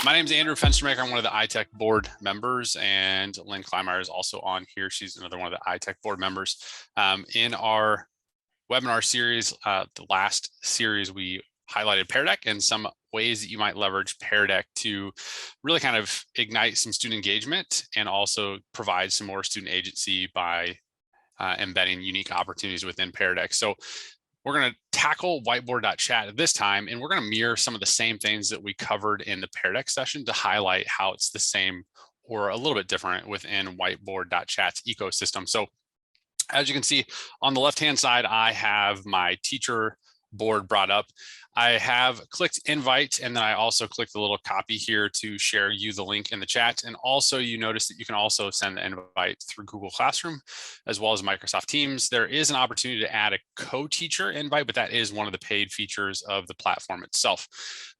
My name is Andrew Fenstermaker. I'm one of the iTech board members, and Lynn Kleinmeyer is also on here. She's another one of the iTech board members. In our webinar series, the last series, we highlighted Pear Deck and some ways that you might leverage Pear Deck to really kind of ignite some student engagement and also provide some more student agency by embedding unique opportunities within Pear Deck. So we're going to tackle Whiteboard.chat at this time, and we're going to mirror some of the same things that we covered in the Pear Deck session to highlight how it's the same or a little bit different within Whiteboard.chat's ecosystem. So as you can see on the left-hand side, I have my teacher board brought up. I have clicked invite, and then I also clicked the little copy here to share you the link in the chat. And also you notice that you can also send the invite through Google Classroom as well as Microsoft Teams. There is an opportunity to add a co-teacher invite, but that is one of the paid features of the platform itself.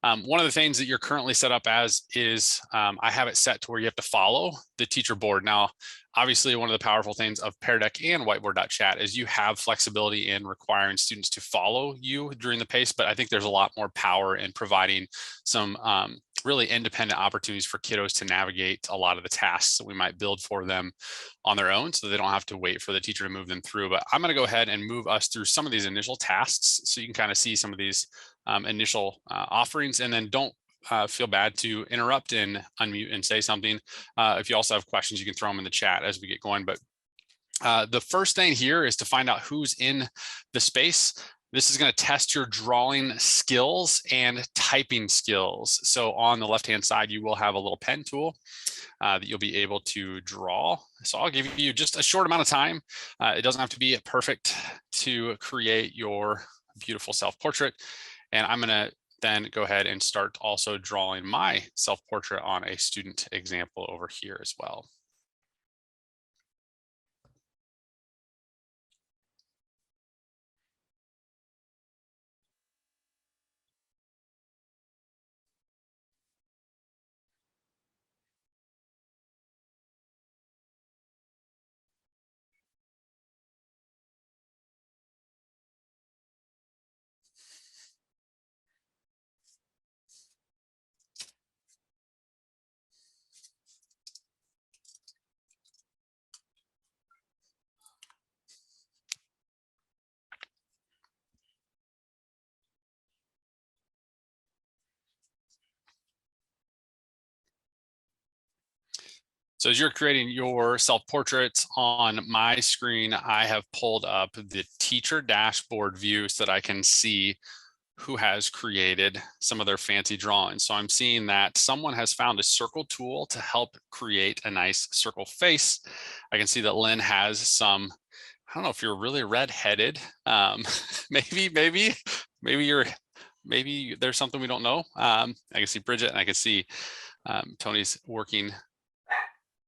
One of the things that you're currently set up as is I have it set to where you have to follow the teacher board. Now, obviously, one of the powerful things of Pear Deck and Whiteboard.chat is you have flexibility in requiring students to follow you during the pace, but I think there's a lot more power in providing some really independent opportunities for kiddos to navigate a lot of the tasks that we might build for them on their own so they don't have to wait for the teacher to move them through. But I'm going to go ahead and move us through some of these initial tasks so you can kind of see some of these initial offerings, and then don't feel bad to interrupt and unmute and say something. If you also have questions, you can throw them in the chat as we get going. But the first thing here is to find out who's in the space. This is going to test your drawing skills and typing skills. So on the left-hand side, you will have a little pen tool that you'll be able to draw. So I'll give you just a short amount of time. It doesn't have to be perfect to create your beautiful self-portrait. And I'm going to then go ahead and start also drawing my self-portrait on a student example over here as well. So as you're creating your self-portraits on my screen, I have pulled up the teacher dashboard view so that I can see who has created some of their fancy drawings. So I'm seeing that someone has found a circle tool to help create a nice circle face. I can see that Lynn has some, I don't know if you're really red-headed. Maybe there's something we don't know. I can see Bridget, and I can see Tony's working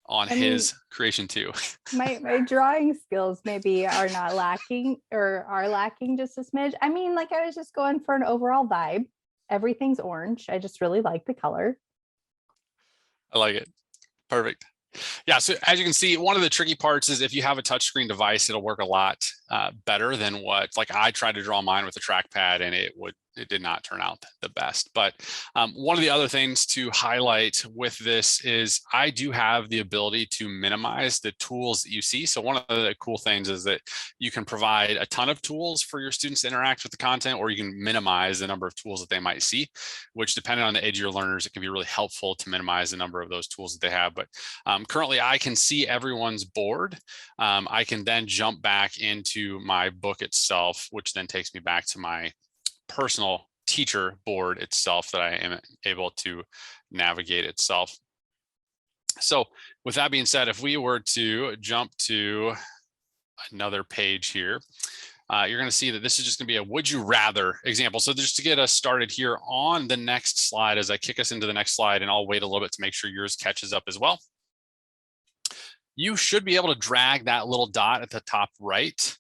on his creation too. my drawing skills maybe are not lacking, or are lacking just a smidge. I mean, like, I was just going for an overall vibe. Everything's orange. I just really like the color. I like it. Perfect. Yeah, so as you can see, one of the tricky parts is if you have a touchscreen device, it'll work a lot better than what, like, I tried to draw mine with a trackpad and it did not turn out the best. But one of the other things to highlight with this is I do have the ability to minimize the tools that you see. So one of the cool things is that you can provide a ton of tools for your students to interact with the content, or you can minimize the number of tools that they might see, which, depending on the age of your learners, it can be really helpful to minimize the number of those tools that they have. But currently I can see everyone's board. I can then jump back into my book itself, which then takes me back to my personal teacher board itself that I am able to navigate itself. So with that being said, if we were to jump to another page here, you're going to see that this is just going to be a would you rather example. So just to get us started here on the next slide, as I kick us into the next slide, and I'll wait a little bit to make sure yours catches up as well. You should be able to drag that little dot at the top right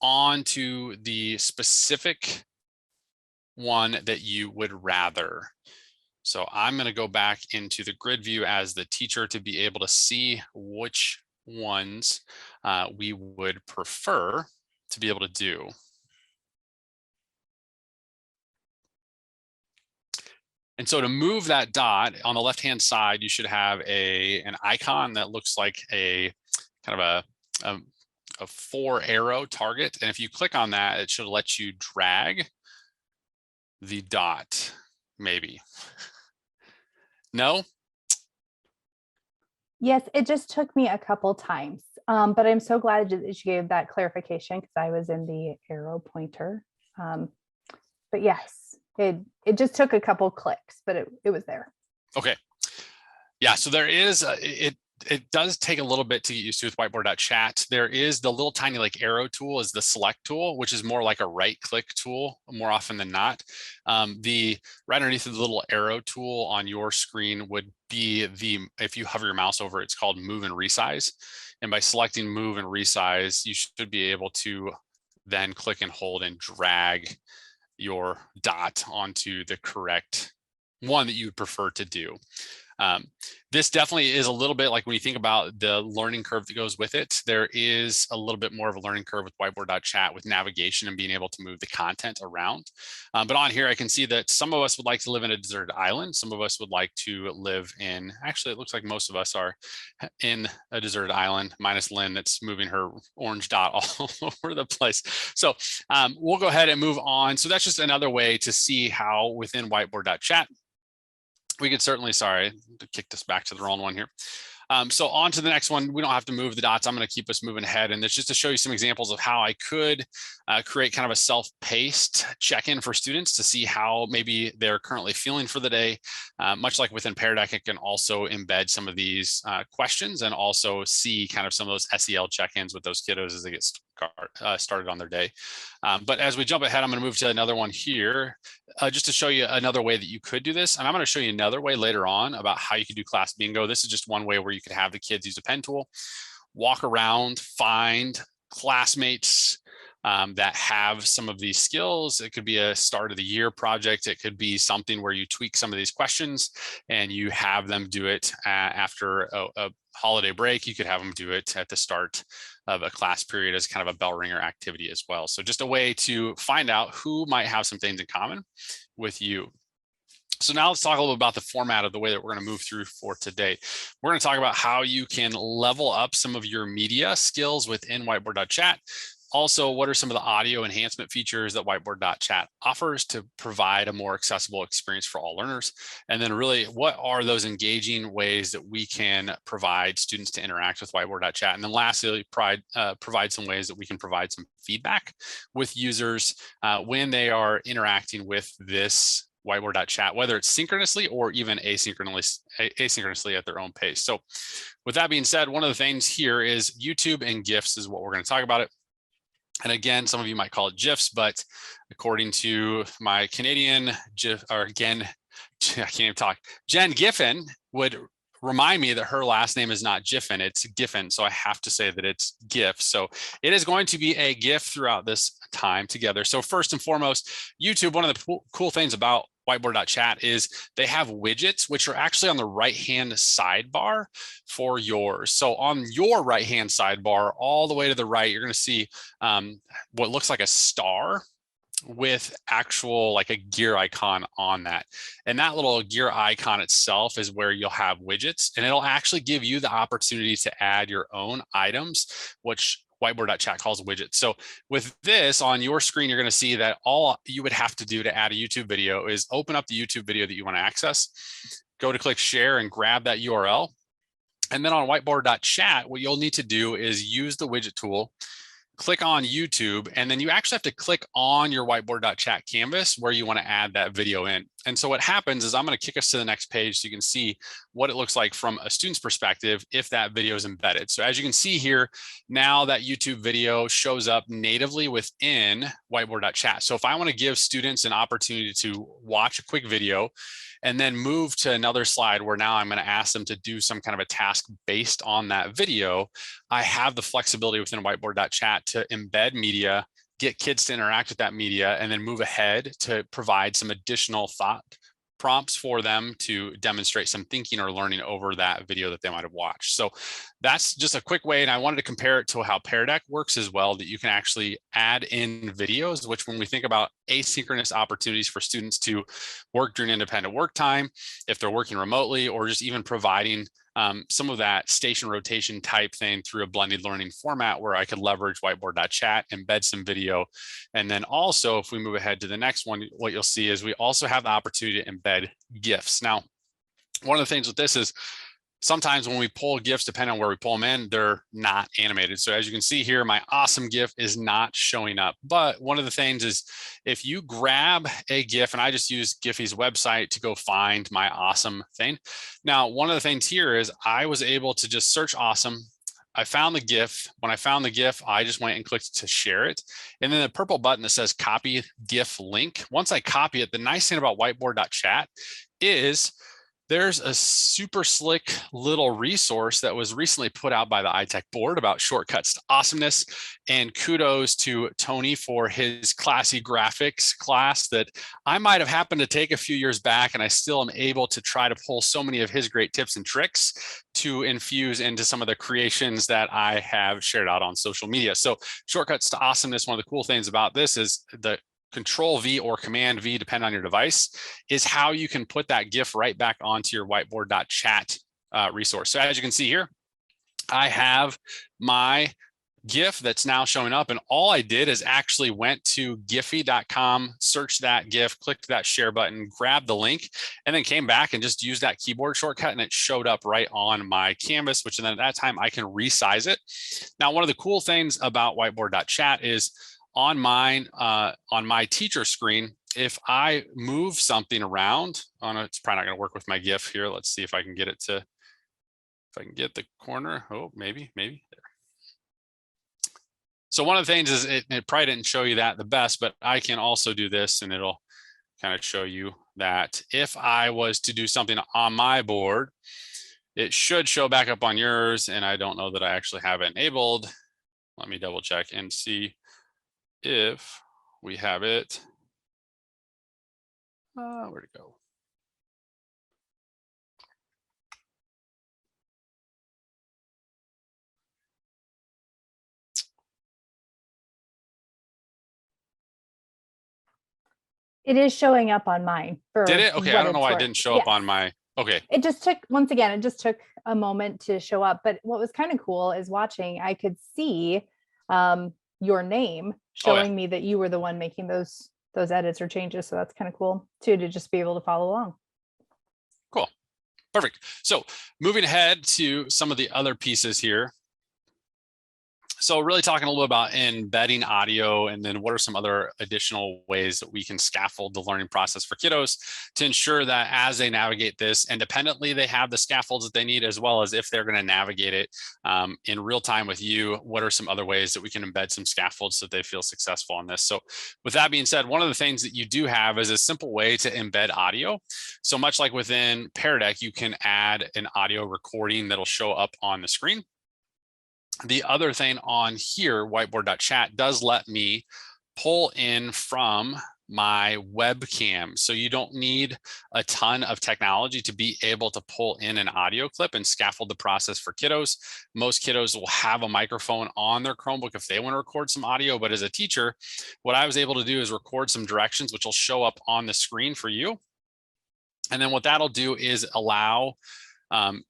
onto the specific one that you would rather. So I'm going to go back into the grid view as the teacher to be able to see which ones we would prefer to be able to do. And so to move that dot on the left-hand side, you should have an icon that looks like a kind of a 4-arrow target. And if you click on that, it should let you drag the dot, maybe. No? Yes, it just took me a couple times, but I'm so glad that you gave that clarification because I was in the arrow pointer. But yes, it just took a couple clicks, but it was there. Okay. Yeah, so there is, it does take a little bit to get used to with Whiteboard.chat. There is the little tiny like arrow tool is the select tool, which is more like a right click tool more often than not. The right underneath the little arrow tool on your screen would be if you hover your mouse over, it's called move and resize. And by selecting move and resize, you should be able to then click and hold and drag your dot onto the correct one that you would prefer to do. This definitely is a little bit like when you think about the learning curve that goes with it, there is a little bit more of a learning curve with Whiteboard.chat with navigation and being able to move the content around. But on here, I can see that some of us would like to live in a deserted island. Some of us would like to live in, actually, it looks like most of us are in a deserted island, minus Lynn that's moving her orange dot all over the place. So we'll go ahead and move on. So that's just another way to see how within Whiteboard.chat, we could certainly, sorry, kicked us back to the wrong one here. So on to the next one. We don't have to move the dots. I'm going to keep us moving ahead. And it's just to show you some examples of how I could create kind of a self-paced check-in for students to see how maybe they're currently feeling for the day. Much like within Pear Deck, it can also embed some of these questions and also see kind of some of those SEL check-ins with those kiddos as they get started on their day. But as we jump ahead, I'm going to move to another one here just to show you another way that you could do this. And I'm going to show you another way later on about how you can do class bingo. This is just one way where you could have the kids use a pen tool, walk around, find classmates that have some of these skills. It could be a start of the year project. It could be something where you tweak some of these questions and you have them do it after a holiday break. You could have them do it at the start of a class period as kind of a bell ringer activity as well. So just a way to find out who might have some things in common with you. So now let's talk a little bit about the format of the way that we're going to move through for today. We're going to talk about how you can level up some of your media skills within Whiteboard.chat. Also, what are some of the audio enhancement features that Whiteboard.chat offers to provide a more accessible experience for all learners? And then really, what are those engaging ways that we can provide students to interact with Whiteboard.chat? And then lastly, provide some ways that we can provide some feedback with users when they are interacting with this Whiteboard.chat, whether it's synchronously or even asynchronously at their own pace. So with that being said, one of the things here is YouTube and GIFs is what we're going to talk about it. And again, some of you might call it GIFs, but according to my Canadian GIF, or again, I can't even talk, Jen Giffen would remind me that her last name is not Giffen, it's Giffen. So I have to say that it's GIF. So it is going to be a GIF throughout this time together. So first and foremost, YouTube, one of the cool things about Whiteboard.chat is they have widgets, which are actually on the right-hand sidebar for yours. So on your right-hand sidebar, all the way to the right, you're going to see what looks like a star with actual like a gear icon on that. And that little gear icon itself is where you'll have widgets, and it'll actually give you the opportunity to add your own items, which Whiteboard.chat calls widgets. So with this on your screen, you're going to see that all you would have to do to add a YouTube video is open up the YouTube video that you want to access, go to click share and grab that URL. And then on Whiteboard.chat, what you'll need to do is use the widget tool, click on YouTube, and then you actually have to click on your Whiteboard.chat canvas where you want to add that video in. And so what happens is I'm going to kick us to the next page so you can see what it looks like from a student's perspective if that video is embedded. So as you can see here, now that YouTube video shows up natively within Whiteboard.chat. So if I want to give students an opportunity to watch a quick video and then move to another slide where now I'm going to ask them to do some kind of a task based on that video, I have the flexibility within Whiteboard.chat to embed media, get kids to interact with that media, and then move ahead to provide some additional thought prompts for them to demonstrate some thinking or learning over that video that they might have watched. So that's just a quick way. And I wanted to compare it to how Pear Deck works as well, that you can actually add in videos, which when we think about asynchronous opportunities for students to work during independent work time, if they're working remotely, or just even providing some of that station rotation type thing through a blended learning format where I could leverage Whiteboard.chat, embed some video. And then also, if we move ahead to the next one, what you'll see is we also have the opportunity to embed GIFs. Now, one of the things with this is sometimes when we pull GIFs, depending on where we pull them in, they're not animated. So as you can see here, my awesome GIF is not showing up. But one of the things is if you grab a GIF, and I just use Giphy's website to go find my awesome thing. Now, one of the things here is I was able to just search awesome. I found the GIF. When I found the GIF, I just went and clicked to share it. And then the purple button that says copy GIF link. Once I copy it, the nice thing about Whiteboard.chat is there's a super slick little resource that was recently put out by the iTech board about shortcuts to awesomeness. And kudos to Tony for his classy graphics class that I might have happened to take a few years back, and I still am able to try to pull so many of his great tips and tricks to infuse into some of the creations that I have shared out on social media. So shortcuts to awesomeness, one of the cool things about this is the Control V or Command V, depending on your device, is how you can put that GIF right back onto your Whiteboard.chat resource. So as you can see here, I have my GIF that's now showing up, and all I did is actually went to giphy.com, searched that GIF, clicked that share button, grabbed the link, and then came back and just used that keyboard shortcut, and it showed up right on my canvas, which then at that time I can resize it. Now, one of the cool things about Whiteboard.chat is on my teacher screen, if I move something around, it's probably not going to work with my GIF here. Let's see if I can get it to, if I can get the corner. Oh, maybe there. So one of the things is it probably didn't show you that the best, but I can also do this and it'll kind of show you that if I was to do something on my board, it should show back up on yours. And I don't know that I actually have it enabled. Let me double check and see if we have it. Where'd it go? It is showing up on mine. Did it? Okay, I don't know why it didn't show up on my, okay. It just took, once again, it just took a moment to show up. But what was kind of cool is watching, I could see your name showing me that you were the one making those edits or changes. So that's kind of cool too, to just be able to follow along. Cool. Perfect. So moving ahead to some of the other pieces here. So really talking a little bit about embedding audio, and then what are some other additional ways that we can scaffold the learning process for kiddos to ensure that as they navigate this independently, they have the scaffolds that they need, as well as if they're going to navigate it in real time with you, what are some other ways that we can embed some scaffolds so that they feel successful on this. So with that being said, one of the things that you do have is a simple way to embed audio. So much like within Pear Deck, you can add an audio recording that'll show up on the screen. The other thing on here, Whiteboard.chat does let me pull in from my webcam. So you don't need a ton of technology to be able to pull in an audio clip and scaffold the process for kiddos. Most kiddos will have a microphone on their Chromebook if they want to record some audio. But as a teacher, what I was able to do is record some directions, which will show up on the screen for you. And then what that'll do is allow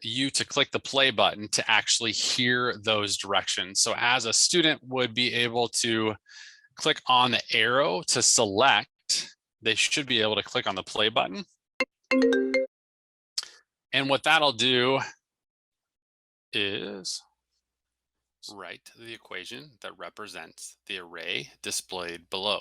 you to click the play button to actually hear those directions. So as a student would be able to click on the arrow to select, they should be able to click on the play button. And what that'll do is write the equation that represents the array displayed below.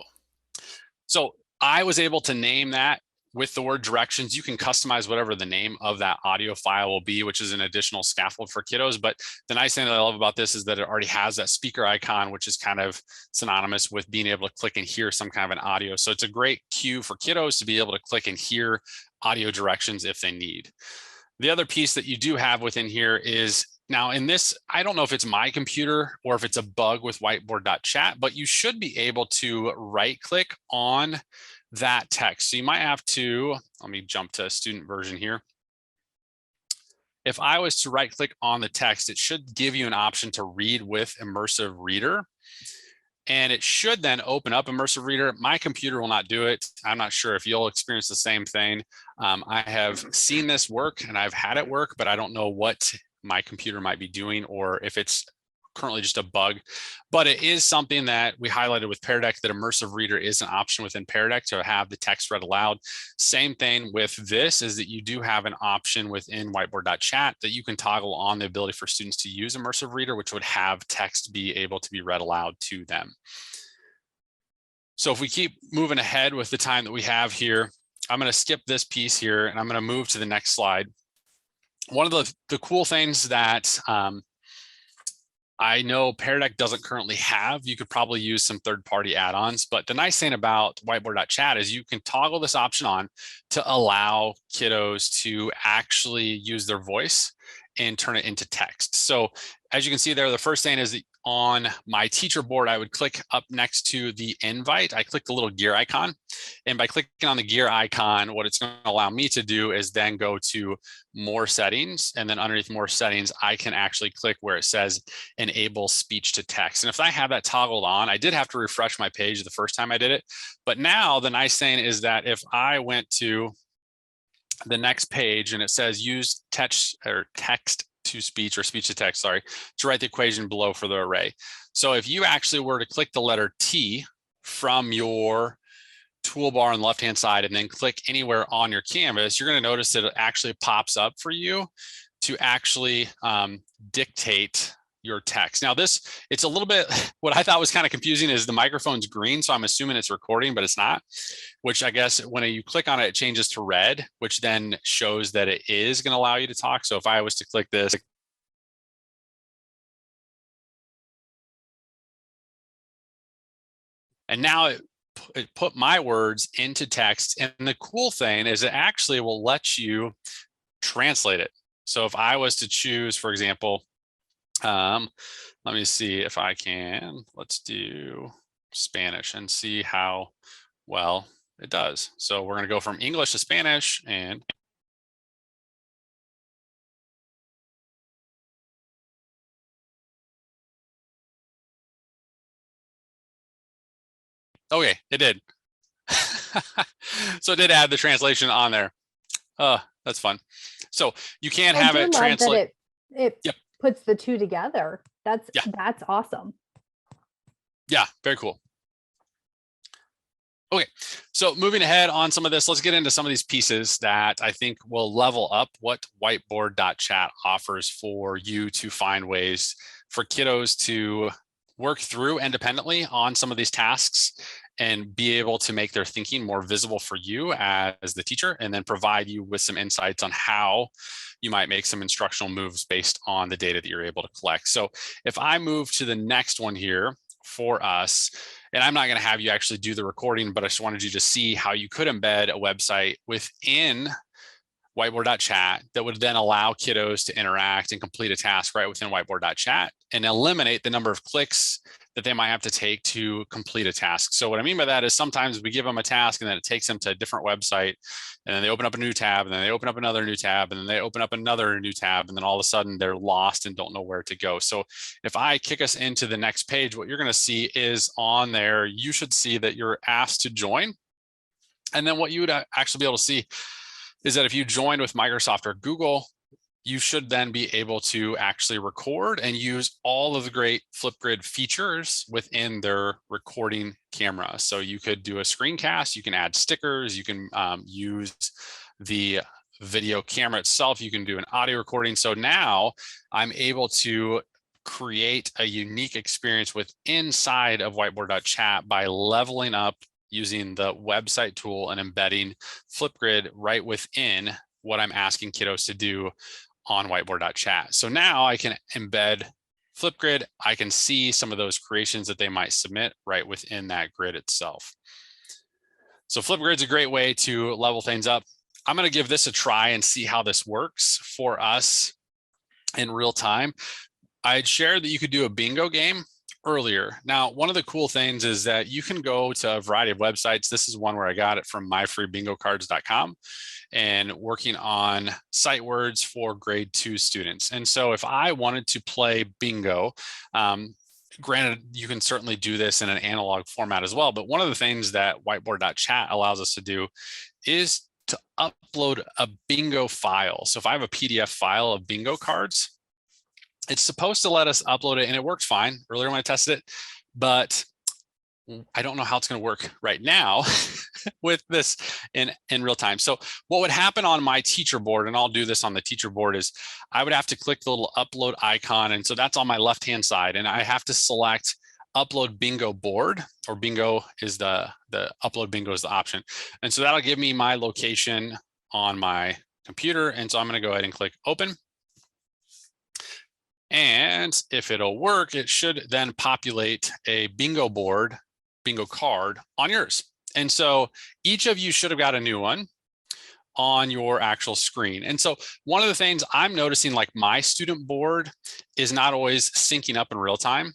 So I was able to name that with the word directions. You can customize whatever the name of that audio file will be, which is an additional scaffold for kiddos. But the nice thing that I love about this is that it already has that speaker icon, which is kind of synonymous with being able to click and hear some kind of an audio. So it's a great cue for kiddos to be able to click and hear audio directions if they need. The other piece that you do have within here is Now in this, I don't know if it's my computer or if it's a bug with Whiteboard.chat, but you should be able to right click on that text. So you might have to, let me jump to a student version here. If I was to right click on the text, it should give you an option to read with Immersive Reader. And it should then open up Immersive Reader. My computer will not do it. I'm not sure if you'll experience the same thing. I have seen this work and I've had it work, but I don't know what my computer might be doing or if it's currently just a bug. But it is something that we highlighted with Pear Deck, that Immersive Reader is an option within Pear Deck to have the text read aloud. Same thing with this is that you do have an option within Whiteboard.chat that you can toggle on the ability for students to use Immersive Reader, which would have text be able to be read aloud to them. So if we keep moving ahead with the time that we have here, I'm going to skip this piece here and I'm going to move to the next slide. One of the cool things that I know Pear Deck doesn't currently have, you could probably use some third-party add-ons, but the nice thing about Whiteboard.chat is you can toggle this option on to allow kiddos to actually use their voice and turn it into text. So as you can see there, the first thing is that on my teacher board, I would click up next to the invite. I click the little gear icon. And by clicking on the gear icon, what it's going to allow me to do is then go to more settings. And then underneath more settings, I can actually click where it says enable speech to text. And if I have that toggled on, I did have to refresh my page the first time I did it. But now the nice thing is that if I went to the next page and it says use text to speech or speech to text, sorry, to write the equation below for the array. So if you actually were to click the letter T from your toolbar on the left-hand side and then click anywhere on your canvas, you're going to notice that it actually pops up for you to actually dictate your text. Now it's a little bit, what I thought was kind of confusing is the microphone's green, so I'm assuming it's recording, but it's not, which I guess when you click on it, it changes to red, which then shows that it is going to allow you to talk. So if I was to click this, and now it put my words into text. And the cool thing is it actually will let you translate it. So if I was to choose, for example, let me see if I can, let's do Spanish and see how well it does. So we're going to go from English to Spanish and okay, it did. So it did add the translation on there. That's fun. So you can have it translate. It yep. Puts the two together. That's awesome. Yeah, very cool. Okay, so moving ahead on some of this, let's get into some of these pieces that I think will level up what Whiteboard.chat offers for you to find ways for kiddos to work through independently on some of these tasks and be able to make their thinking more visible for you as the teacher, and then provide you with some insights on how you might make some instructional moves based on the data that you're able to collect. So if I move to the next one here for us, and I'm not going to have you actually do the recording, but I just wanted you to see how you could embed a website within Whiteboard.chat that would then allow kiddos to interact and complete a task right within Whiteboard.chat and eliminate the number of clicks that they might have to take to complete a task. So what I mean by that is sometimes we give them a task and then it takes them to a different website, and then they open up a new tab, and then they open up another new tab, and then they open up another new tab, and then all of a sudden they're lost and don't know where to go. So if I kick us into the next page, what you're going to see is on there, you should see that you're asked to join. And then what you would actually be able to see is that if you join with Microsoft or Google, you should then be able to actually record and use all of the great Flipgrid features within their recording camera. So you could do a screencast, you can add stickers, you can use the video camera itself, you can do an audio recording. So now I'm able to create a unique experience with inside of Whiteboard.chat by leveling up using the website tool and embedding Flipgrid right within what I'm asking kiddos to do on Whiteboard.chat. So now I can embed Flipgrid. I can see some of those creations that they might submit right within that grid itself. So Flipgrid's a great way to level things up. I'm going to give this a try and see how this works for us in real time, I'd shared that you could do a bingo game earlier. Now, one of the cool things is that you can go to a variety of websites. This is one where I got it from myfreebingocards.com and working on sight words for grade 2 students. And so if I wanted to play bingo, granted, you can certainly do this in an analog format as well, but one of the things that Whiteboard.chat allows us to do is to upload a bingo file. So if I have a PDF file of bingo cards, it's supposed to let us upload it, and it worked fine earlier when I tested it, but I don't know how it's going to work right now with this in real time. So what would happen on my teacher board, and I'll do this on the teacher board, is I would have to click the little upload icon. And so that's on my left-hand side, and I have to select upload bingo board, or bingo is the upload bingo is the option. And so that'll give me my location on my computer. And so I'm going to go ahead and click open. And if it'll work, it should then populate a bingo board, bingo card on yours. And so each of you should have got a new one on your actual screen. And so one of the things I'm noticing, like my student board is not always syncing up in real time.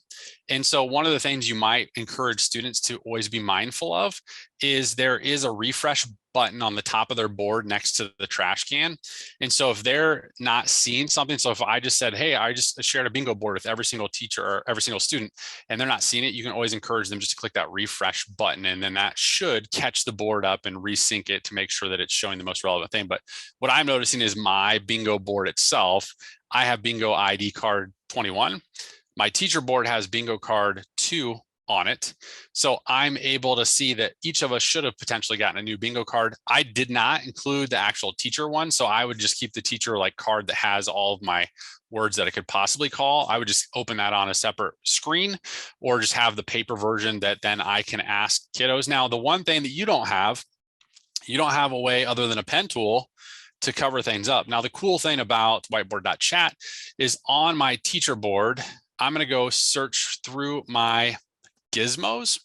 And so one of the things you might encourage students to always be mindful of is there is a refresh button on the top of their board next to the trash can. And so if they're not seeing something, so if I just said, hey, I just shared a bingo board with every single teacher or every single student, and they're not seeing it, you can always encourage them just to click that refresh button. And then that should catch the board up and resync it to make sure that it's showing the most relevant thing. But what I'm noticing is my bingo board itself, I have bingo ID card 21. My teacher board has bingo card 2 on it. So I'm able to see that each of us should have potentially gotten a new bingo card. I did not include the actual teacher one. So I would just keep the teacher like card that has all of my words that I could possibly call. I would just open that on a separate screen, or just have the paper version that then I can ask kiddos. Now, the one thing that you don't have a way other than a pen tool to cover things up. Now, the cool thing about Whiteboard.chat is on my teacher board, I'm going to go search through my gizmos,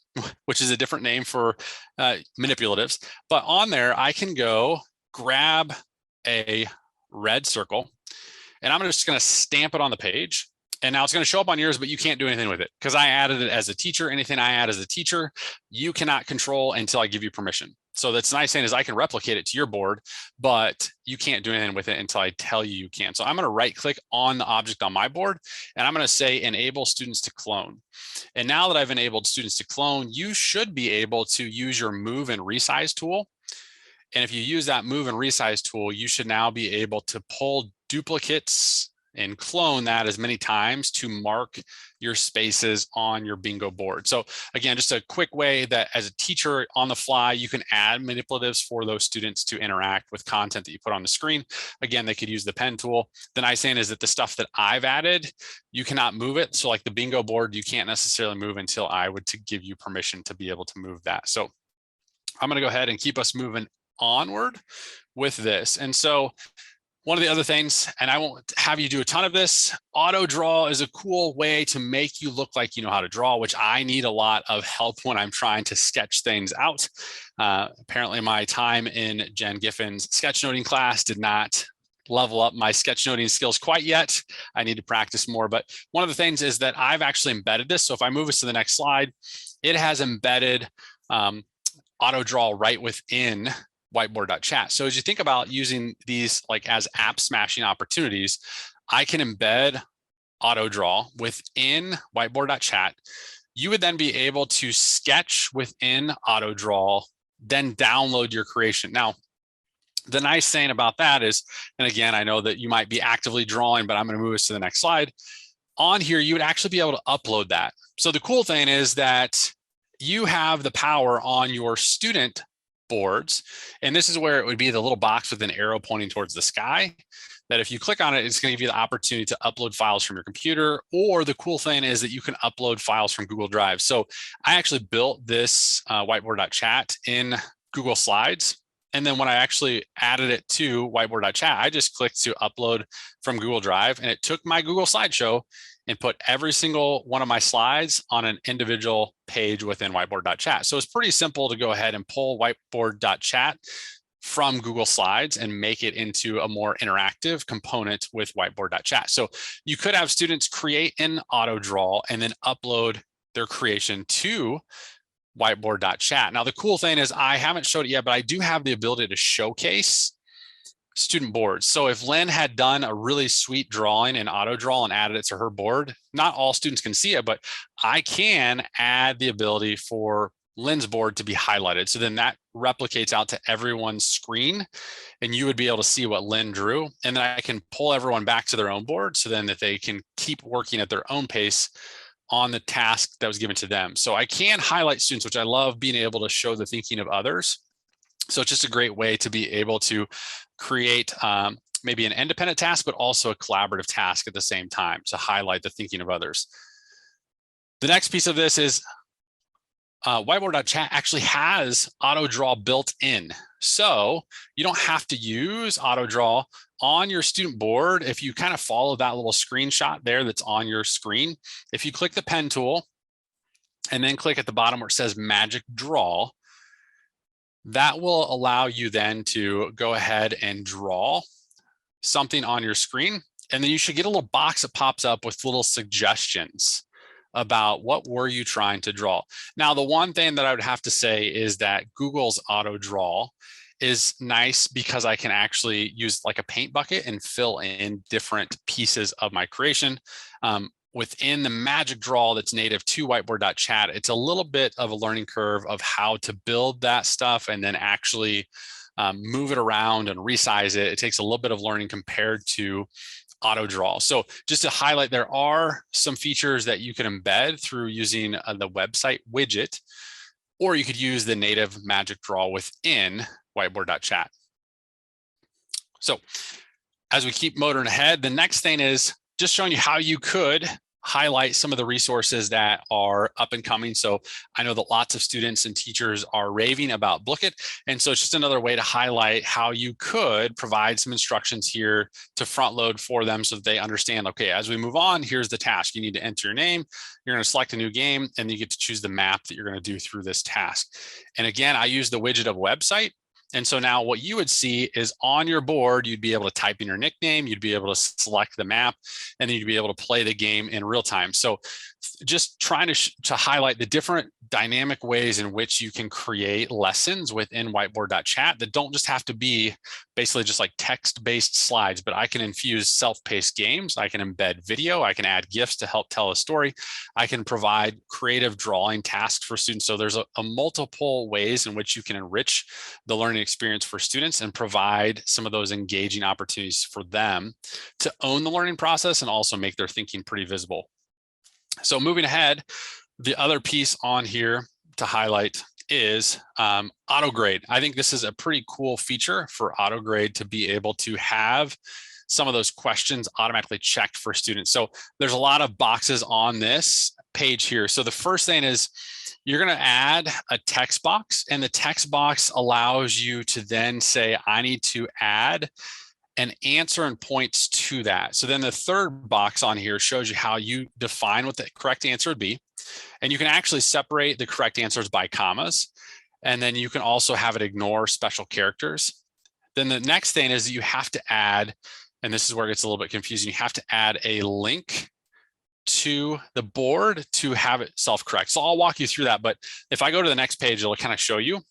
which is a different name for manipulatives. But on there, I can go grab a red circle, and I'm just going to stamp it on the page. And now it's going to show up on yours, but you can't do anything with it because I added it as a teacher. Anything I add as a teacher, you cannot control until I give you permission. So that's nice thing is I can replicate it to your board, but you can't do anything with it until I tell you you can. So I'm going to right click on the object on my board, and I'm going to say enable students to clone. And now that I've enabled students to clone, you should be able to use your move and resize tool. And if you use that move and resize tool, you should now be able to pull duplicates and clone that as many times to mark your spaces on your bingo board. So again, just a quick way that as a teacher on the fly, you can add manipulatives for those students to interact with content that you put on the screen. Again, they could use the pen tool. The nice thing is that the stuff that I've added, you cannot move it. So like the bingo board, you can't necessarily move until I would to give you permission to be able to move that. So I'm going to go ahead and keep us moving onward with this. And so one of the other things, and I won't have you do a ton of this, auto draw is a cool way to make you look like you know how to draw, which I need a lot of help when I'm trying to sketch things out. Apparently my time in Jen Giffin's sketchnoting class did not level up my sketchnoting skills quite yet. I need to practice more. But one of the things is that I've actually embedded this. So if I move us to the next slide, it has embedded auto draw right within Whiteboard.chat. So as you think about using these like as app smashing opportunities, I can embed auto draw within Whiteboard.chat. You would then be able to sketch within auto draw, then download your creation. Now, the nice thing about that is, and again, I know that you might be actively drawing, but I'm going to move us to the next slide. On here, you would actually be able to upload that. So the cool thing is that you have the power on your student boards. And this is where it would be the little box with an arrow pointing towards the sky, that if you click on it, it's going to give you the opportunity to upload files from your computer. Or the cool thing is that you can upload files from Google Drive. So I actually built this Whiteboard.chat in Google Slides. And then when I actually added it to Whiteboard.chat, I just clicked to upload from Google Drive, and it took my Google slideshow and put every single one of my slides on an individual page within Whiteboard.chat. So it's pretty simple to go ahead and pull Whiteboard.chat from Google Slides and make it into a more interactive component with Whiteboard.chat. So you could have students create an auto draw and then upload their creation to Whiteboard.chat. Now, the cool thing is I haven't showed it yet, but I do have the ability to showcase student boards. So if Lynn had done a really sweet drawing in auto draw and added it to her board, not all students can see it, but I can add the ability for Lynn's board to be highlighted. So then that replicates out to everyone's screen and you would be able to see what Lynn drew. And then I can pull everyone back to their own board so then that they can keep working at their own pace on the task that was given to them. So I can highlight students, which I love being able to show the thinking of others. So it's just a great way to be able to create maybe an independent task, but also a collaborative task at the same time to highlight the thinking of others. The next piece of this is Whiteboard.chat actually has auto draw built in. So you don't have to use auto draw on your student board. If you kind of follow that little screenshot there that's on your screen, if you click the pen tool and then click at the bottom where it says magic draw, that will allow you then to go ahead and draw something on your screen. And then you should get a little box that pops up with little suggestions about what were you trying to draw. Now, the one thing that I would have to say is that Google's auto draw is nice because I can actually use like a paint bucket and fill in different pieces of my creation. Within the magic draw that's native to Whiteboard.chat, it's a little bit of a learning curve of how to build that stuff and then actually move it around and resize it. It takes a little bit of learning compared to auto draw. So just to highlight, there are some features that you can embed through using the website widget, or you could use the native magic draw within Whiteboard.chat. So as we keep motoring ahead, the next thing is just showing you how you could highlight some of the resources that are up and coming. So I know that lots of students and teachers are raving about Bookit. And so it's just another way to highlight how you could provide some instructions here to front load for them so that they understand, okay, as we move on, here's the task. You need to enter your name, you're going to select a new game, and you get to choose the map that you're going to do through this task. And again, I use the widget of website. And so now what you would see is on your board, you'd be able to type in your nickname, you'd be able to select the map, and then you'd be able to play the game in real time. So just trying to highlight the different dynamic ways in which you can create lessons within Whiteboard.chat that don't just have to be basically just like text-based slides, but I can infuse self-paced games. I can embed video. I can add GIFs to help tell a story. I can provide creative drawing tasks for students. So there's a multiple ways in which you can enrich the learning experience for students and provide some of those engaging opportunities for them to own the learning process and also make their thinking pretty visible. So moving ahead, the other piece on here to highlight is auto grade. I think this is a pretty cool feature for auto grade to be able to have some of those questions automatically checked for students. So there's a lot of boxes on this page here. So the first thing is you're going to add a text box, and the text box allows you to then say, I need to add an answer and points to that. So then the third box on here shows you how you define what the correct answer would be. And you can actually separate the correct answers by commas. And then you can also have it ignore special characters. Then the next thing is that you have to add, and this is where it gets a little bit confusing, you have to add a link to the board to have it self-correct. So I'll walk you through that. But if I go to the next page, it'll kind of show you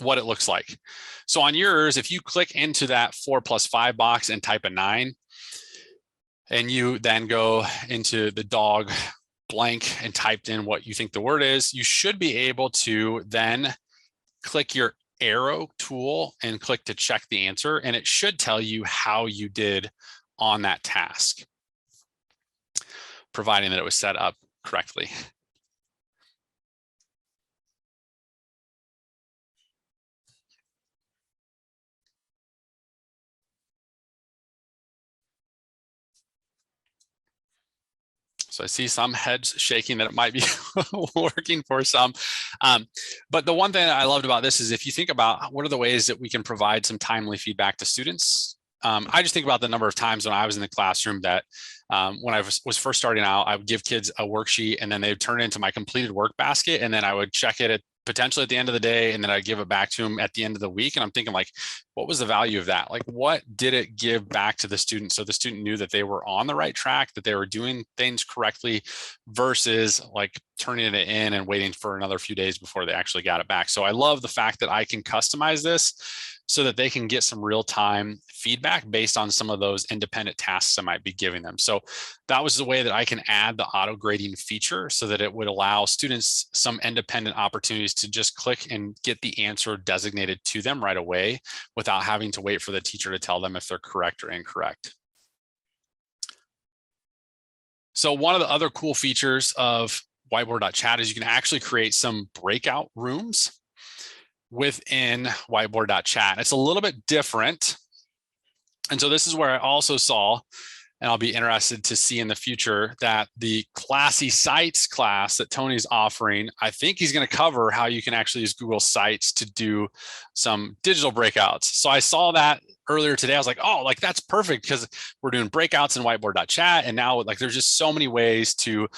what it looks like. So on yours, if you click into that 4+5 box and type a 9, and you then go into the dog blank and typed in what you think the word is, you should be able to then click your arrow tool and click to check the answer, and it should tell you how you did on that task, providing that it was set up correctly. So I see some heads shaking that it might be working for some. But the one thing that I loved about this is if you think about what are the ways that we can provide some timely feedback to students, I just think about the number of times when I was in the classroom that when I was first starting out, I would give kids a worksheet and then they would turn it into my completed work basket. And then I would check it potentially at the end of the day. And then I'd give it back to them at the end of the week. And I'm thinking like, what was the value of that? Like, what did it give back to the student? So the student knew that they were on the right track, that they were doing things correctly versus like turning it in and waiting for another few days before they actually got it back. So I love the fact that I can customize this so that they can get some real-time feedback based on some of those independent tasks I might be giving them. So that was the way that I can add the auto grading feature so that it would allow students some independent opportunities to just click and get the answer designated to them right away without having to wait for the teacher to tell them if they're correct or incorrect. So one of the other cool features of Whiteboard.chat is you can actually create some breakout rooms within Whiteboard.chat. It's a little bit different. And so this is where I also saw, and I'll be interested to see in the future, that the Classy Sites class that Tony's offering, I think he's going to cover how you can actually use Google Sites to do some digital breakouts. So I saw that earlier today. I was like, oh, like that's perfect because we're doing breakouts in Whiteboard.chat. And now like there's just so many ways to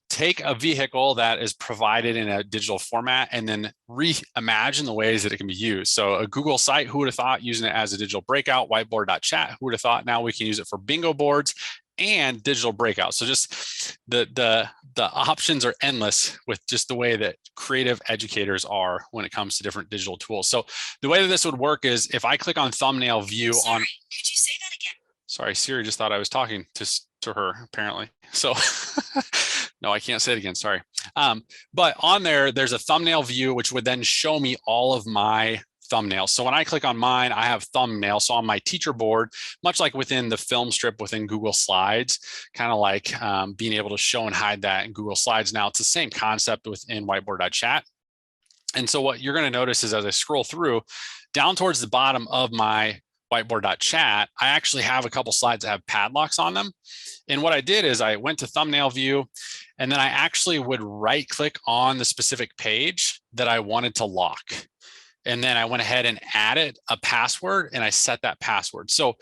take a vehicle that is provided in a digital format and then reimagine the ways that it can be used. So a Google site, who would have thought using it as a digital breakout? Whiteboard.chat, who would have thought now we can use it for bingo boards and digital breakouts. So just the options are endless with just the way that creative educators are when it comes to different digital tools. So the way that this would work is if I click on thumbnail view on, could you say that again? Sorry, Siri just thought I was talking to her apparently. So no, I can't say it again, sorry. But on there's a thumbnail view, which would then show me all of my thumbnails. So when I click on mine, I have thumbnails. So on my teacher board, much like within the film strip within Google Slides, kind of like being able to show and hide that in Google Slides. Now it's the same concept within Whiteboard.chat. And so what you're going to notice is as I scroll through, down towards the bottom of my Whiteboard.chat, I actually have a couple slides that have padlocks on them. And what I did is I went to thumbnail view, and then I actually would right click on the specific page that I wanted to lock. And then I went ahead and added a password and I set that password. So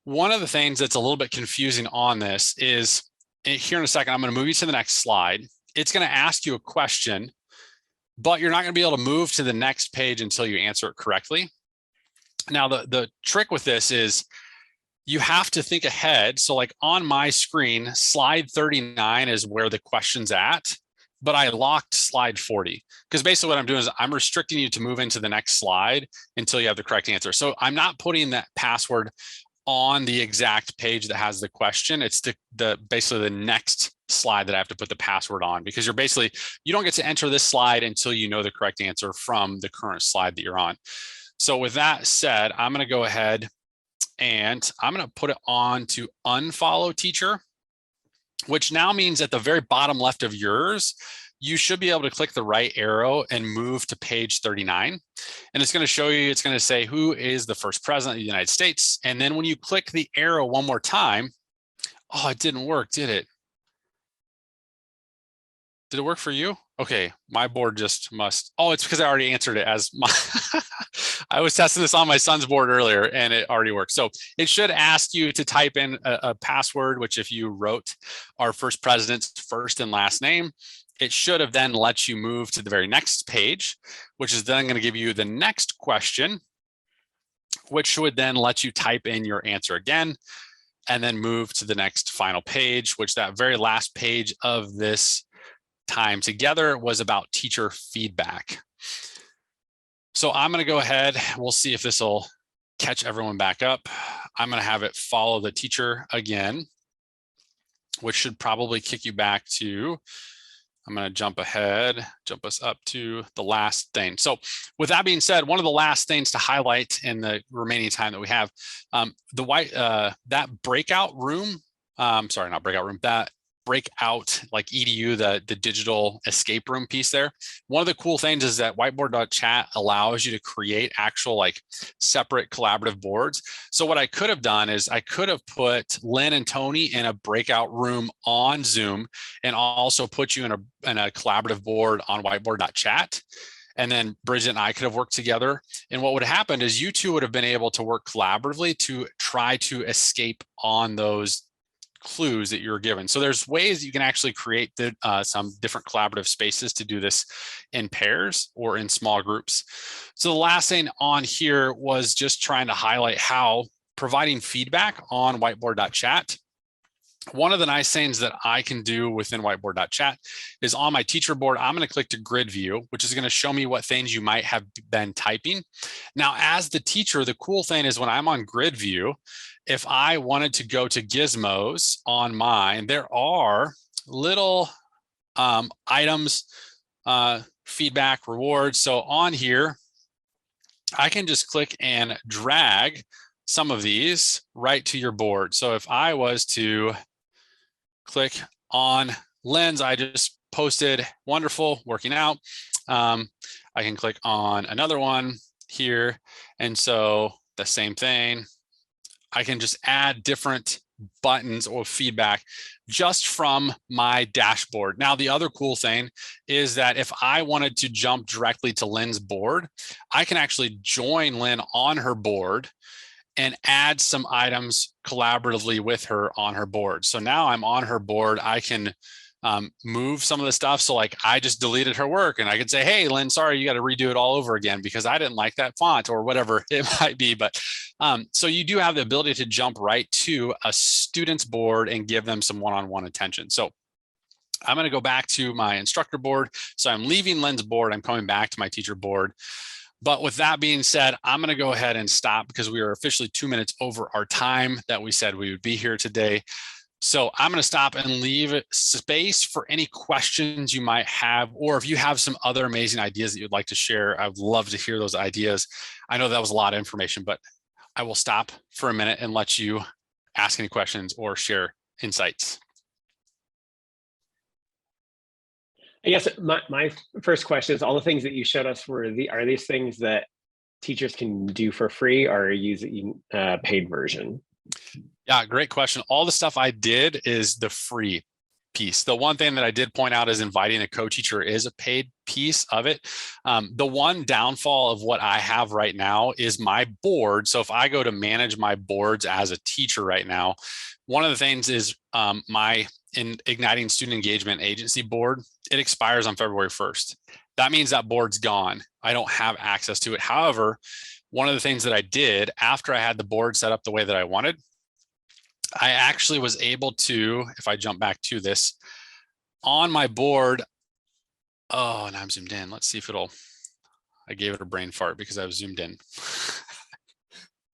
one of the things that's a little bit confusing on this is here in a second, I'm going to move you to the next slide. It's going to ask you a question, but you're not going to be able to move to the next page until you answer it correctly. Now, the trick with this is you have to think ahead. So like on my screen, slide 39 is where the question's at, but I locked slide 40 because basically what I'm doing is I'm restricting you to move into the next slide until you have the correct answer. So I'm not putting that password on the exact page that has the question. It's basically the next slide that I have to put the password on, because you don't get to enter this slide until you know the correct answer from the current slide that you're on. So with that said, I'm going to go ahead and I'm going to put it on to unfollow teacher, which now means at the very bottom left of yours, you should be able to click the right arrow and move to page 39. And it's going to show you, it's going to say who is the first president of the United States. And then when you click the arrow one more time, oh, it didn't work, did it? Did it work for you? Okay, my board just must. Oh, it's because I already answered it as my. I was testing this on my son's board earlier and it already worked. So it should ask you to type in a password, which if you wrote our first president's first and last name, it should have then let you move to the very next page, which is then going to give you the next question, which would then let you type in your answer again, and then move to the next final page, which that very last page of this time together was about teacher feedback. So I'm going to go ahead. We'll see if this will catch everyone back up. I'm going to have it follow the teacher again, which should probably kick you back to, I'm going to jump ahead, jump us up to the last thing. So with that being said, one of the last things to highlight in the remaining time that we have, that breakout room, sorry, not breakout room, that breakout like EDU, the digital escape room piece there. One of the cool things is that Whiteboard.chat allows you to create actual like separate collaborative boards. So what I could have done is I could have put Lynn and Tony in a breakout room on Zoom and also put you in a collaborative board on Whiteboard.chat. and then Bridget and I could have worked together. And what would have happened is you two would have been able to work collaboratively to try to escape on those clues that you're given. So there's ways you can actually create some different collaborative spaces to do this in pairs or in small groups. So the last thing on here was just trying to highlight how providing feedback on Whiteboard.chat. One of the nice things that I can do within Whiteboard.chat is on my teacher board, I'm going to click to grid view, which is going to show me what things you might have been typing. Now, as the teacher, the cool thing is when I'm on grid view, if I wanted to go to gizmos on mine, there are little items, feedback, rewards. So on here, I can just click and drag some of these right to your board. So if I was to click on Lens, I just posted, wonderful, working out. I can click on another one here. And so the same thing, I can just add different buttons or feedback just from my dashboard. Now, the other cool thing is that if I wanted to jump directly to Lynn's board, I can actually join Lynn on her board and add some items collaboratively with her on her board. So now I'm on her board, I can move some of the stuff. So like I just deleted her work and I could say, hey, Lynn, sorry, you got to redo it all over again because I didn't like that font or whatever it might be. But so you do have the ability to jump right to a student's board and give them some one-on-one attention. So I'm going to go back to my instructor board. So I'm leaving Lynn's board. I'm coming back to my teacher board. But with that being said, I'm going to go ahead and stop because we are officially 2 minutes over our time that we said we would be here today. So I'm going to stop and leave space for any questions you might have, or if you have some other amazing ideas that you'd like to share, I would love to hear those ideas. I know that was a lot of information, but I will stop for a minute and let you ask any questions or share insights. I guess my first question is, all the things that you showed us are these things that teachers can do for free or are using a paid version? Yeah, great question. All the stuff I did is the free piece. The one thing that I did point out is inviting a co-teacher is a paid piece of it. The one downfall of what I have right now is my board. So if I go to manage my boards as a teacher right now, one of the things is my Igniting Student Engagement Agency board, it expires on February 1st. That means that board's gone. I don't have access to it. However, one of the things that I did after I had the board set up the way that I wanted, I actually was able to, if I jump back to this, on my board, oh, and I'm zoomed in. Let's see if I gave it a brain fart because I was zoomed in.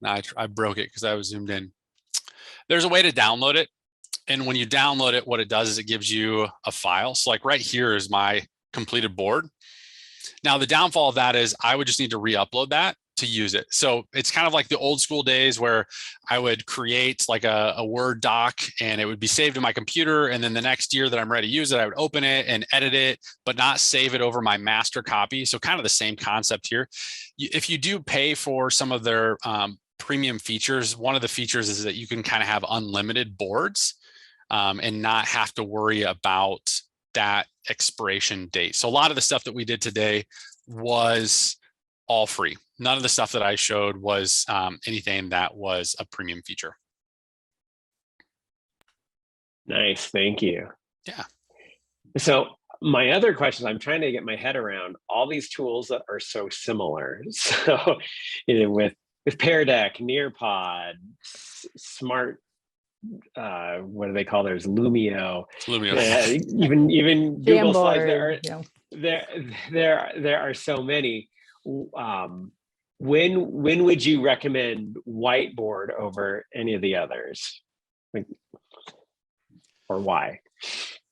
Now I broke it because I was zoomed in. There's a way to download it. And when you download it, what it does is it gives you a file. So like right here is my completed board. Now the downfall of that is I would just need to re-upload that to use it. So it's kind of like the old school days where I would create like a Word doc and it would be saved in my computer. And then the next year that I'm ready to use it, I would open it and edit it, but not save it over my master copy. So kind of the same concept here. If you do pay for some of their premium features, one of the features is that you can kind of have unlimited boards and not have to worry about that expiration date. So a lot of the stuff that we did today was all free. None of the stuff that I showed was anything that was a premium feature. Nice, thank you. Yeah. So my other question, I'm trying to get my head around all these tools that are so similar. So with Pear Deck, Nearpod, Smart, what do they call theirs? Lumio. Even Google Slides. There are so many. When would you recommend Whiteboard over any of the others, or why?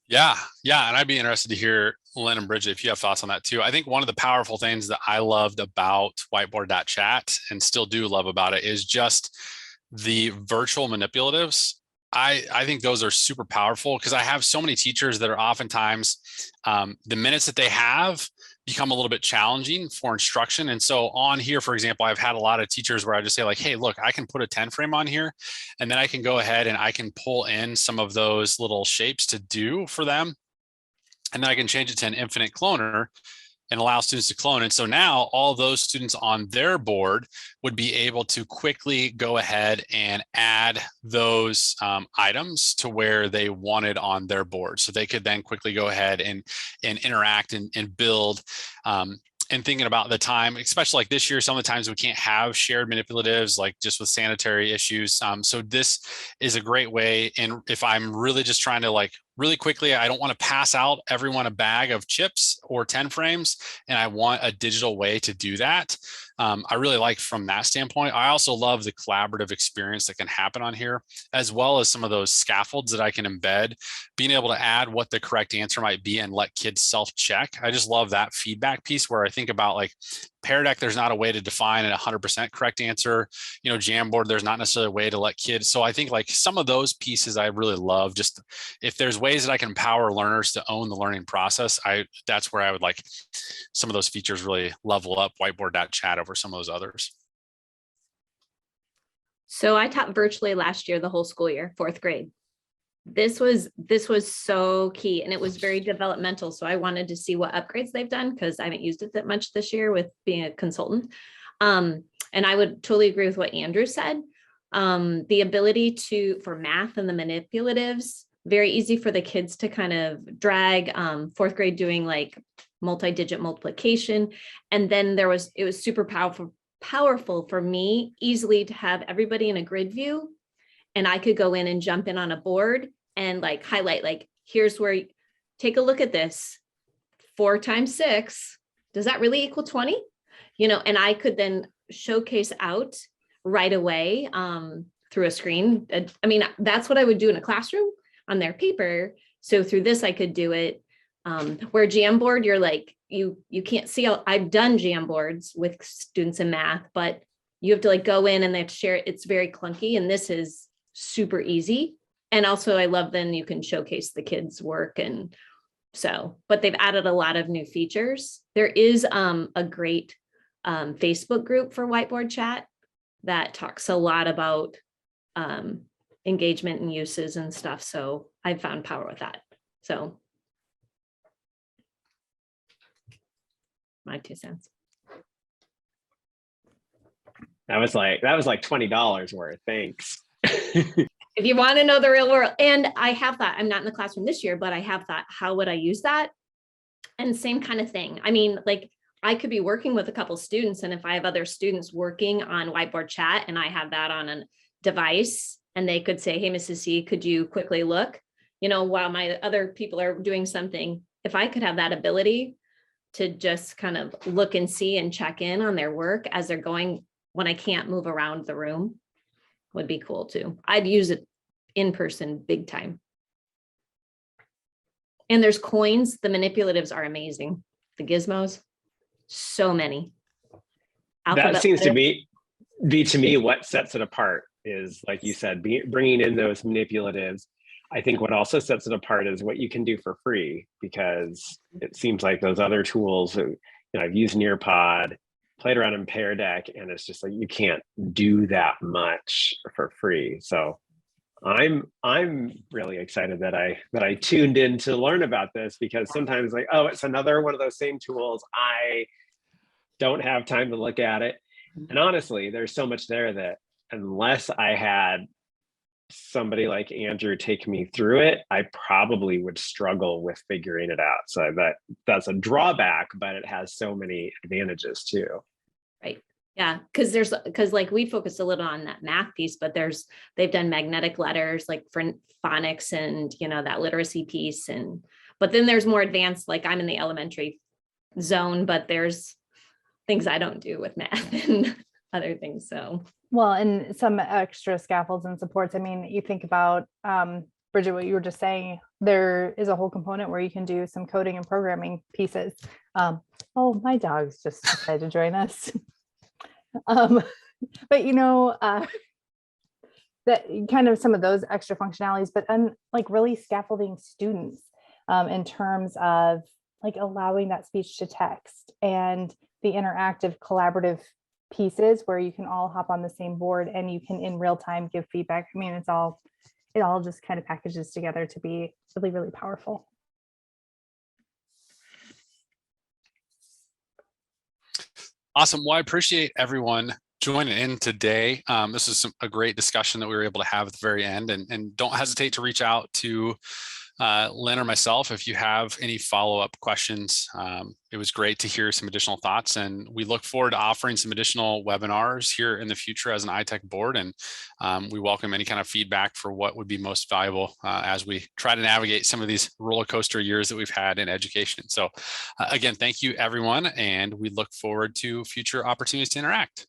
Yeah, and I'd be interested to hear Lynn and Bridget if you have thoughts on that too. I think one of the powerful things that I loved about Whiteboard.chat and still do love about it is just the virtual manipulatives. I think those are super powerful because I have so many teachers that are oftentimes the minutes that they have become a little bit challenging for instruction. And so on here, for example, I've had a lot of teachers where I just say like, hey, look, I can put a 10 frame on here and then I can go ahead and I can pull in some of those little shapes to do for them. And then I can change it to an infinite cloner and allow students to clone. And so now all those students on their board would be able to quickly go ahead and add those items to where they wanted on their board. So they could then quickly go ahead and interact and build. And thinking about the time, especially like this year, some of the times we can't have shared manipulatives, like just with sanitary issues. So this is a great way. And if I'm really just trying to like really quickly, I don't want to pass out everyone a bag of chips or 10 frames, and I want a digital way to do that. I really like from that standpoint. I also love the collaborative experience that can happen on here, as well as some of those scaffolds that I can embed, being able to add what the correct answer might be and let kids self-check. I just love that feedback piece where I think about like Pear Deck, there's not a way to define a 100% correct answer. You know, Jamboard, there's not necessarily a way to let kids. So I think like some of those pieces I really love. Just if there's ways that I can empower learners to own the learning process, that's where I would like some of those features really level up Whiteboard.chat over some of those others. So I taught virtually last year, the whole school year, 4th grade. This was so key, and it was very developmental. So I wanted to see what upgrades they've done, because I haven't used it that much this year with being a consultant. And I would totally agree with what Andrew said. The ability for math and the manipulatives, very easy for the kids to kind of drag. 4th grade doing like multi-digit multiplication. And then it was super powerful for me, easily to have everybody in a grid view. And I could go in and jump in on a board and like highlight, like, here's where, take a look at this, 4 times 6, does that really equal 20? You know, and I could then showcase out right away through a screen. I mean, that's what I would do in a classroom on their paper. So through this, I could do it. Where Jamboard, you're like, you can't see. I've done Jamboards with students in math, but you have to like go in and they have to share it. It's very clunky, and this is super easy. And also I love then you can showcase the kids' work. And so, but they've added a lot of new features. There is a great Facebook group for Whiteboard.chat that talks a lot about engagement and uses and stuff. So I've found power with that. So my 2 cents. That was like $20 worth. Thanks. If you want to know the real world, and I have thought, I'm not in the classroom this year, but I have thought, how would I use that? And same kind of thing. I mean, like I could be working with a couple students, and if I have other students working on Whiteboard.chat and I have that on a device, and they could say, hey, Mrs. C, could you quickly look, you know, while my other people are doing something, if I could have that ability to just kind of look and see and check in on their work as they're going when I can't move around the room, would be cool too. I'd use it in person big time. And there's coins. The manipulatives are amazing. The gizmos, so many. That seems to be to me what sets it apart is, like you said, bringing in those manipulatives. I think what also sets it apart is what you can do for free, because it seems like those other tools, you know, I've used Nearpod, played around in Pear Deck, and it's just like you can't do that much for free. So I'm really excited that I tuned in to learn about this, because sometimes like, oh, it's another one of those same tools. I don't have time to look at it. And honestly, there's so much there that unless I had somebody like Andrew take me through it, I probably would struggle with figuring it out. So that's a drawback, but it has so many advantages too. Right. Yeah. Because like we focused a little on that math piece, but they've done magnetic letters like for phonics and, you know, that literacy piece. But then there's more advanced, like I'm in the elementary zone, but there's things I don't do with math and other things. So well, and some extra scaffolds and supports. I mean, you think about, Bridget, what you were just saying, there is a whole component where you can do some coding and programming pieces. Oh, my dog's just decided to join us. But you know, that kind of some of those extra functionalities, but like really scaffolding students in terms of like allowing that speech to text and the interactive collaborative pieces where you can all hop on the same board and you can in real time give feedback. I mean, it all just kind of packages together to be really, really powerful. Awesome. Well, I appreciate everyone joining in today. This is a great discussion that we were able to have at the very end, and don't hesitate to reach out to Lynn or myself if you have any follow-up questions. It was great to hear some additional thoughts, and we look forward to offering some additional webinars here in the future as an iTech board, and we welcome any kind of feedback for what would be most valuable as we try to navigate some of these roller coaster years that we've had in education. So again, thank you everyone, and we look forward to future opportunities to interact.